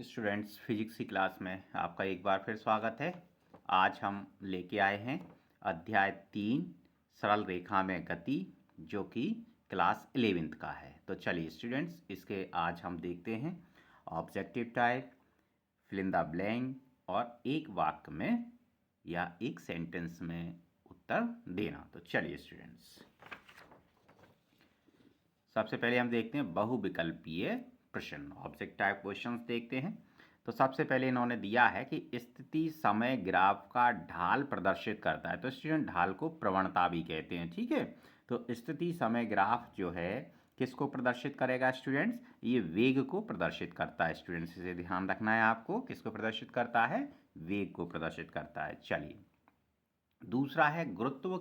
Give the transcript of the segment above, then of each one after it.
Students, physics की class में आपका एक बार फिर स्वागत है। आज हम लेके आए हैं अध्याय 3 सरल रेखा में गति, जो कि क्लास 11th का है। तो चलिए स्टूडेंट्स, इसके आज हम देखते हैं objective type, fill in the blank और एक वाक्य में या एक सेंटेंस में उत्तर देना। तो चलिए स्टूडेंट्स, सबसे पहले हम देखते हैं बहुविकल्पीय प्रश्न, ऑब्जेक्ट टाइप क्वेश्चंस देखते हैं। तो सबसे पहले इन्होंने दिया है कि स्थिति समय ग्राफ का ढाल प्रदर्शित करता है। तो स्टूडेंट, ढाल को प्रवणता भी कहते हैं, ठीक है। तो स्थिति समय ग्राफ जो है किसको प्रदर्शित करेगा स्टूडेंट्स? ये वेग को प्रदर्शित करता है। स्टूडेंट्स, इसे ध्यान रखना है आपको, किसको प्रदर्शित करता है? वेग को प्रदर्शित करता है। चलिए, दूसरा है गुरुत्व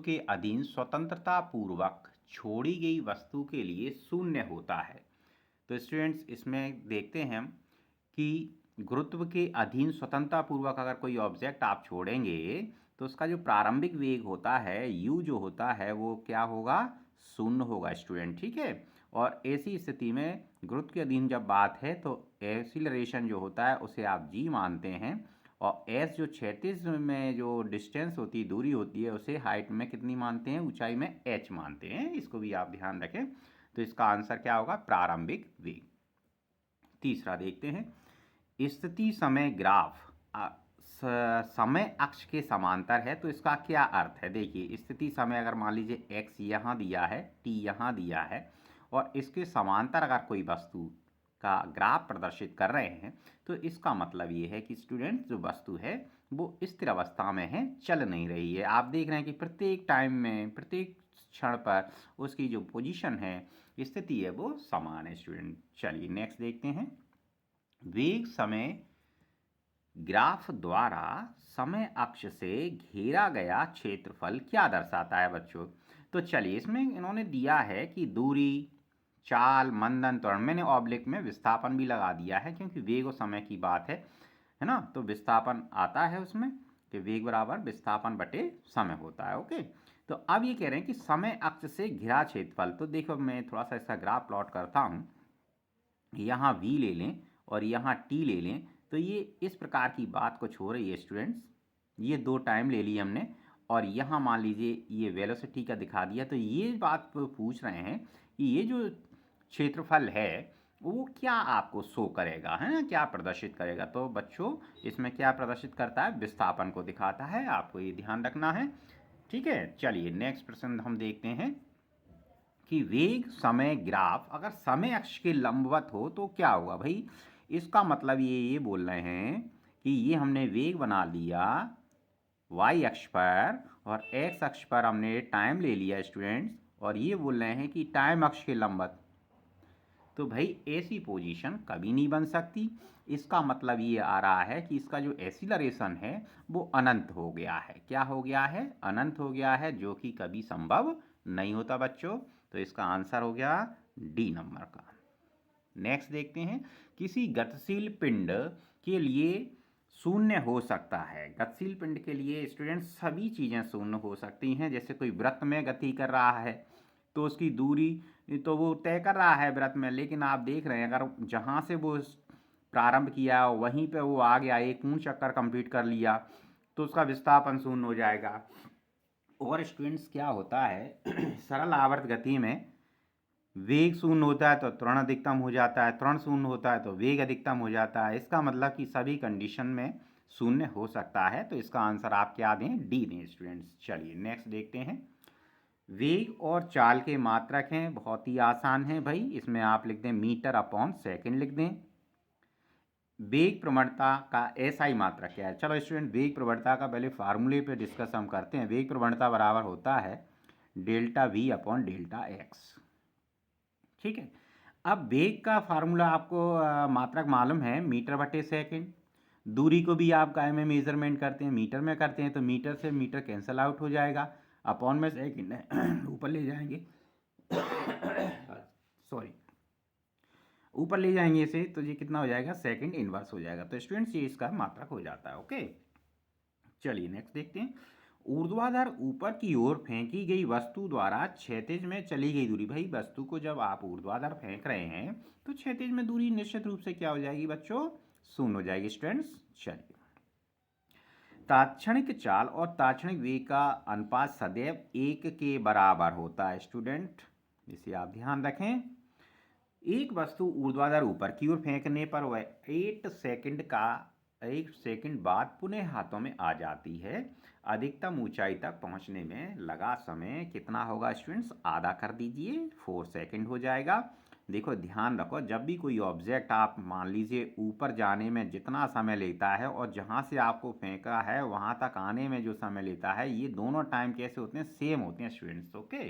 के अधीन स्वतंत्रता पूर्वक छोड़ी गई वस्तु के लिए शून्य होता है। तो स्टूडेंट्स, इसमें देखते हैं हम कि गुरुत्व के अधीन स्वतंत्रता पूर्वक अगर कोई ऑब्जेक्ट आप छोड़ेंगे तो उसका जो प्रारंभिक वेग होता है u जो होता है वो क्या होगा? शून्य होगा स्टूडेंट, ठीक है। और ऐसी स्थिति में गुरुत्व के अधीन जब बात है तो एक्सीलरेशन जो होता है उसे आप g मानते हैं, और s जो क्षैतिज में जो डिस्टेंस होती है, दूरी होती है, उसे हाइट में कितनी मानते हैं? ऊंचाई में h मानते हैं। इसको भी आप ध्यान रखें। तो इसका आंसर क्या होगा? प्रारंभिक वेग। तीसरा देखते हैं, स्थिति समय ग्राफ समय अक्ष के समांतर है। तो इसका क्या अर्थ है? देखिए, स्थिति समय अगर मान लीजिए x यहाँ दिया है, t यहाँ दिया है, और इसके समांतर अगर कोई वस्तु का ग्राफ प्रदर्शित कर रहे हैं, तो इसका मतलब ये है कि स्टूडेंट, जो वस्तु है वो स्थिर अवस्था में है, चल नहीं रही है। आप देख रहे हैं कि प्रत्येक टाइम में, प्रत्येक क्षण पर उसकी जो पोजीशन है, स्थिति है, वो समान है स्टूडेंट। चलिए नेक्स्ट देखते हैं, वेग समय ग्राफ द्वारा समय अक्ष से घेरा गया क्षेत्रफल क्या दर्शाता है बच्चों? तो चलिए, इसमें इन्होंने दिया है कि दूरी, चाल, मंदन, त्वरण। मैंने ऑब्लिक में विस्थापन भी लगा दिया है क्योंकि वेग और समय की बात है ना। तो विस्थापन आता है उसमें कि वेग बराबर विस्थापन बटे समय होता है। ओके, तो अब ये कह रहे हैं कि समय अक्ष से घिरा क्षेत्रफल। तो देखो, मैं थोड़ा सा इसका ग्राफ प्लॉट करता हूँ। यहाँ v ले लें और यहाँ t ले लें, तो ये इस प्रकार की बात कुछ हो रही है स्टूडेंट्स। ये दो टाइम ले ली हमने, और यहाँ मान लीजिए ये वेलोसिटी का दिखा दिया। तो ये बात पूछ रहे हैं कि ये जो क्षेत्रफल है वो क्या आपको शो करेगा, है ना, क्या प्रदर्शित करेगा? तो बच्चों, इसमें क्या प्रदर्शित करता है? विस्थापन को दिखाता है। आपको ये ध्यान रखना है, ठीक है। चलिए नेक्स्ट प्रश्न हम देखते हैं कि वेग समय ग्राफ अगर समय अक्ष के लंबवत हो तो क्या होगा भाई? इसका मतलब ये बोल रहे हैं कि ये हमने वेग बना लिया y अक्ष पर, और x अक्ष पर हमने टाइम ले लिया स्टूडेंट्स, और ये बोल रहे हैं कि टाइम अक्ष के लंबवत। तो भाई ऐसी पोजीशन कभी नहीं बन सकती। इसका मतलब ये आ रहा है कि इसका जो एक्सीलरेशन है वो अनंत हो गया है। क्या हो गया है? अनंत हो गया है, जो कि कभी संभव नहीं होता बच्चों। तो इसका आंसर हो गया डी नंबर का। नेक्स्ट देखते हैं, किसी गतिशील पिंड के लिए शून्य हो सकता है। गतिशील पिंड के लिए स्टूडेंट सभी चीज़ें शून्य हो सकती हैं। जैसे कोई वृत्त में गति कर रहा है तो उसकी दूरी तो वो तय कर रहा है वृत्त में, लेकिन आप देख रहे हैं अगर जहाँ से वो प्रारंभ किया वहीं पे वो आ गया, एक पूर्ण चक्कर कंप्लीट कर लिया, तो उसका विस्थापन शून्य हो जाएगा। और स्टूडेंट्स, क्या होता है सरल आवर्त गति में वेग शून्य होता है तो त्वरण अधिकतम हो जाता है, त्वरण शून्य होता है तो वेग अधिकतम हो जाता है। इसका मतलब कि सभी कंडीशन में शून्य हो सकता है। तो इसका आंसर आप क्या दें? डी दें स्टूडेंट्स। चलिए नेक्स्ट देखते हैं, वेग और चाल के मात्रक हैं, बहुत ही आसान है भाई। इसमें आप लिख दें मीटर अपॉन सेकंड लिख दें। वेग प्रवणता का एसआई मात्रक क्या है? चलो स्टूडेंट, वेग प्रवणता का पहले फार्मूले पे डिस्कस हम करते हैं। वेग प्रवणता बराबर होता है delta we upon delta x, ठीक है। अब वेग का फार्मूला आपको मात्रक मालूम है, मीटर बटे सेकंड। दूरी को भी आप काय में मेजरमेंट करते हैं? मीटर में करते हैं। तो मीटर से मीटर कैंसिल आउट हो जाएगा, अपॉन में सेकंड है ऊपर ले जाएंगे सॉरी, ऊपर ले जाएंगे इसे, तो ये कितना हो जाएगा? सेकंड इनवर्स हो जाएगा। तो स्टूडेंट्स, ये इसका मात्रक हो जाता है। ओके, चलिए नेक्स्ट देखते हैं, ऊर्ध्वाधर ऊपर की ओर फेंकी गई वस्तु द्वारा क्षैतिज में चली गई दूरी। भाई वस्तु को जब आप ऊर्ध्वाधर फेंक रहे हैं तो क्षैतिज में दूरी निश्चित रूप से क्या हो जाएगी बच्चों, शून्य हो जाएगी स्टूडेंट्स। चलिए, तात्क्षणिक चाल और तात्क्षणिक वेग का अनुपात सदैव 1 के बराबर होता है स्टूडेंट, इसे आप ध्यान रखें। एक वस्तु ऊर्ध्वाधर ऊपर की ओर फेंकने पर वह 1 सेकंड बाद पुनः हाथों में आ जाती है। अधिकतम ऊंचाई तक पहुंचने में लगा समय कितना होगा स्टूडेंट्स, आधा कर दीजिए, 4 सेकंड हो जाएगा। देखो ध्यान रखो, जब भी कोई ऑब्जेक्ट आप मान लीजिए ऊपर जाने में जितना समय लेता है और जहाँ से आपको फेंका है वहाँ तक आने में जो समय लेता है, ये दोनों टाइम कैसे होते हैं, सेम होते हैं स्टूडेंट्स। ओके,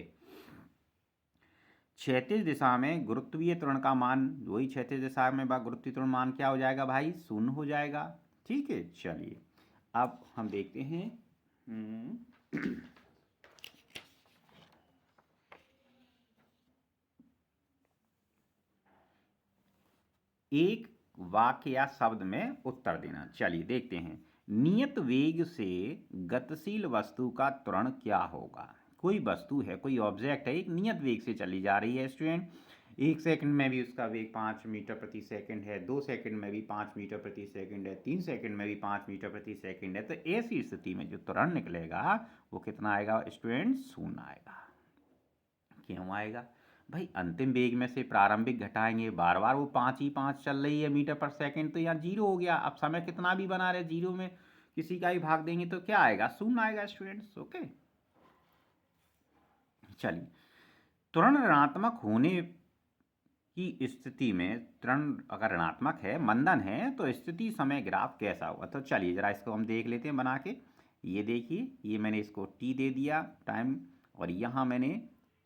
क्षैतिज दिशा में गुरुत्वीय त्वरण का मान, वही क्षैतिज दिशा में गुरुत्वीय त्वरण मान क्या हो जाएगा भाई, शून्य हो जाएगा। ठीक है, चलिए अब हम देखते हैं एक वाक्य या शब्द में उत्तर देना। चलिए देखते हैं, नियत वेग से गतिशील वस्तु का त्वरण क्या होगा। कोई वस्तु है, कोई ऑब्जेक्ट है, एक नियत वेग से चली जा रही है स्टूडेंट। 1 सेकंड में भी उसका वेग 5 मीटर प्रति सेकंड है, 2 सेकंड में भी 5 मीटर प्रति सेकंड है, 3 सेकंड में भी 5 मीटर प्रति सेकंड है। तो ऐसी स्थिति में जो त्वरण निकलेगा वो कितना आएगा स्टूडेंट, शून्य आएगा। क्यों आएगा भाई, अंतिम वेग में से प्रारंभिक घटाएंगे, बार बार वो 5 ही 5 चल रही है मीटर पर सेकंड, तो यहाँ 0 हो गया। अब समय कितना भी बना रहे, 0 में किसी का ही भाग देंगे तो क्या आएगा, शून्य आएगा स्टूडेंट्स। ओके, चलिए, त्वरण ऋणात्मक होने की स्थिति में, त्वरण अगर ऋणात्मक है, मंदन है, तो स्थिति समय ग्राफ कैसा होगा। तो चलिए जरा इसको हम देख लेते हैं बना के। ये देखिए, ये मैंने इसको t दे दिया टाइम, और यहाँ मैंने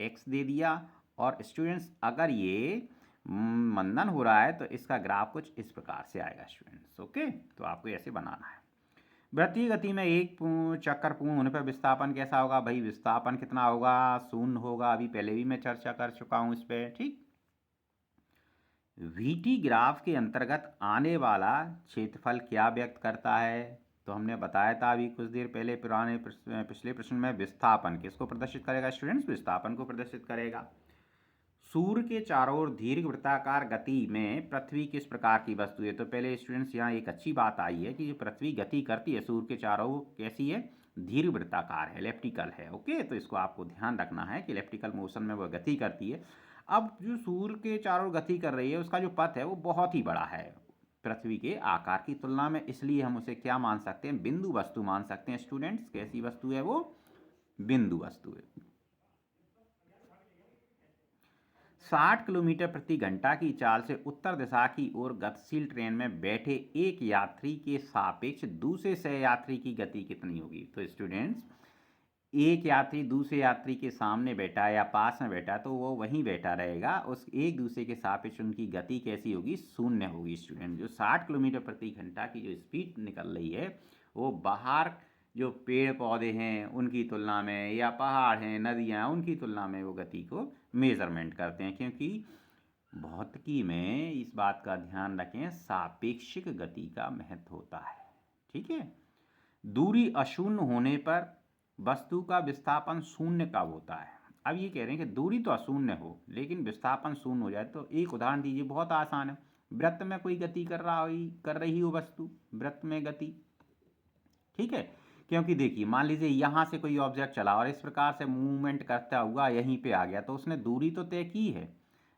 x दे दिया। और स्टूडेंट्स अगर ये मंदन हो रहा है तो इसका ग्राफ कुछ इस प्रकार से आएगा स्टूडेंट्स। ओके, तो आपको ऐसे बनाना है। वृत्तीय गति में एक चक्कर पूर्ण होने पर विस्थापन कैसा होगा। भाई विस्थापन कितना होगा, शून्य होगा। अभी पहले भी मैं चर्चा कर चुका हूँ इस पर। ठीक, वीटी ग्राफ के अंतर्गत आने वाला क्षेत्रफल क्या व्यक्त करता है। तो हमने बताया था अभी कुछ देर पहले पिछले प्रश्न में, विस्थापन किसको प्रदर्शित करेगा स्टूडेंट्स, विस्थापन को प्रदर्शित करेगा। सूर्य के चारों ओर दीर्घ वृत्ताकार गति में पृथ्वी किस प्रकार की वस्तु है। तो पहले स्टूडेंट्स यहाँ एक अच्छी बात आई है कि पृथ्वी गति करती है सूर्य के चारों ओर, कैसी है, दीर्घ वृत्ताकार है, इलेप्टिकल है। ओके, तो इसको आपको ध्यान रखना है कि इलेप्टिकल मोशन में वह गति करती है। अब जो सूर्य के चारों ओर गति कर रही है उसका जो पथ है वो बहुत ही बड़ा है पृथ्वी के आकार की तुलना में, इसलिए हम उसे क्या मान सकते हैं, बिंदु वस्तु मान सकते हैं स्टूडेंट्स। कैसी वस्तु है वो, बिंदु वस्तु है। 60 किलोमीटर प्रति घंटा की चाल से उत्तर दिशा की ओर गतिशील ट्रेन में बैठे एक यात्री के सापेक्ष दूसरे सहयात्री की गति कितनी होगी। तो स्टूडेंट्स, एक यात्री दूसरे यात्री के सामने बैठा है या पास में बैठा है तो वो वहीं बैठा रहेगा, उस एक दूसरे के सापेक्ष उनकी गति कैसी होगी, शून्य होगी स्टूडेंट। जो 60 किलोमीटर प्रति घंटा की जो स्पीड निकल रही है वो बाहर जो पेड़ पौधे हैं उनकी तुलना में, या पहाड़ हैं, नदियाँ हैं, उनकी तुलना में वो गति को मेज़रमेंट करते हैं। क्योंकि भौतिकी में इस बात का ध्यान रखें, सापेक्षिक गति का महत्व होता है। ठीक है, दूरी अशून्य होने पर वस्तु का विस्थापन शून्य कब होता है। अब ये कह रहे हैं कि दूरी तो अशून्य हो लेकिन विस्थापन शून्य हो जाए। तो एक उदाहरण दीजिए, बहुत आसान है। वृत्त में कोई गति कर रही हो वस्तु, वृत्त में गति, ठीक है। क्योंकि देखिए मान लीजिए यहाँ से कोई ऑब्जेक्ट चला और इस प्रकार से मूवमेंट करता हुआ यहीं पे आ गया, तो उसने दूरी तो तय की है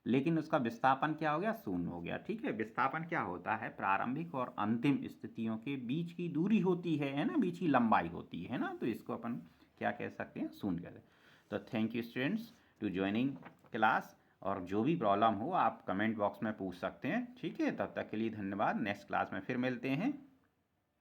लेकिन उसका विस्थापन क्या हो गया, शून्य हो गया। ठीक है, विस्थापन क्या होता है, प्रारंभिक और अंतिम स्थितियों के बीच की दूरी होती है ना, बीच की लंबाई होती है ना, तो इसको अपन क्या कह सकते हैं, शून्य कहते हैं। तो thank you students to joining class, और जो भी प्रॉब्लम हो आप कमेंट बॉक्स में पूछ सकते हैं। ठीक है, तब तक के लिए धन्यवाद। नेक्स्ट क्लास में फिर मिलते हैं।